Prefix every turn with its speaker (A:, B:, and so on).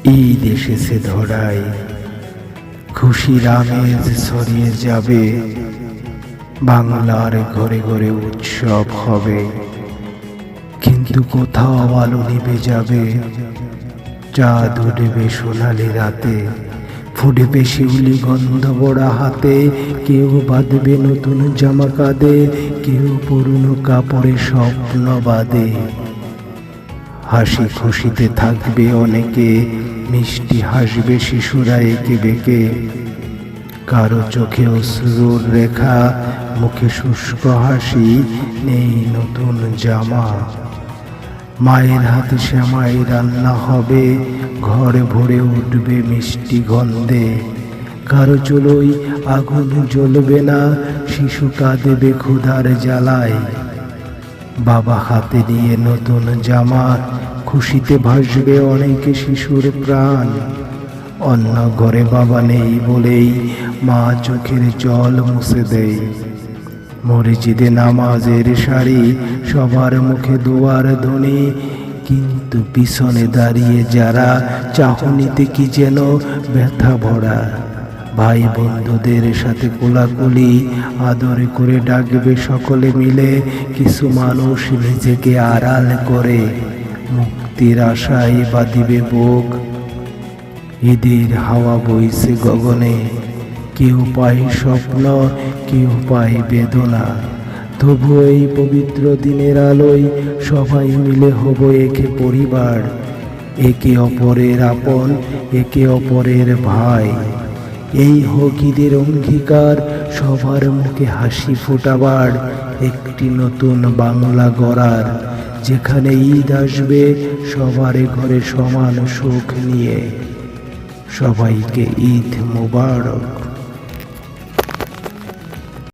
A: ঈদ এসেছে ধরায়, খুশির আমেজ ছড়িয়ে যাবে, বাংলার ঘরে ঘরে উৎসব হবে। কিন্তু কোথাও আলো নিভে যাবে, চাঁদ উঠবে সোনালি রাতে, ফুটবে শিউলি গন্ধ বড়া হাতে। কেউ বাঁধবে নতুন জামা কাঁধে, কেউ পুরনো কাপড়ে স্বপ্ন বাঁধে। হাসি খুশিতে থাকবে অনেকে, মিষ্টি হাসবে শিশুরা একে বেঁকে। কারো চোখে অশ্রুর রেখা, মুখে শুষ্ক হাসি, নেই নতুন জামা। মায়ের হাতে সেমাই রান্না হবে, ঘরে ভরে উঠবে মিষ্টি গন্ধে। কারো চুলোয় আগুন জ্বলবে না, শিশু কাঁদবে ক্ষুধার জ্বালায়। বাবা হাতে নিয়ে নতুন জামা, খুশিতে ভাসবে অনেকে শিশুর প্রাণ। অন্য ঘরে বাবা নেই বলেই মা চোখের জল মুছে দেয়। মসজিদে নামাজের সারি, সবার মুখে দুয়ার ধ্বনি। কিন্তু পিছনে দাঁড়িয়ে যারা, চাহনিতে কি যেন ব্যথা ভরা। ভাই বন্ধুদের সাথে কোলাকুলি, আদর করে ডাকবে সকলে মিলে। কিছু মানুষ নিজেকে আড়াল করে, মুক্তির আশায় বাঁধিবে বুক। ঈদের হাওয়া বইছে গগনে, কেউ পায় স্বপ্ন, কেউ পায় বেদনা। তবু এই পবিত্র দিনের আলোয় সবাই মিলে হব একে পরিবার। একে অপরের আপন, একে অপরের ভাই। এই হোক ঈদের অঙ্গীকার, সবার মুখে হাসি ফোটাবার। একটি নতুন বাংলা গড়ার, যেখানে ঈদ আসবে সবার ঘরে সমান সুখ নিয়ে। সবাইকে ঈদ মোবারক।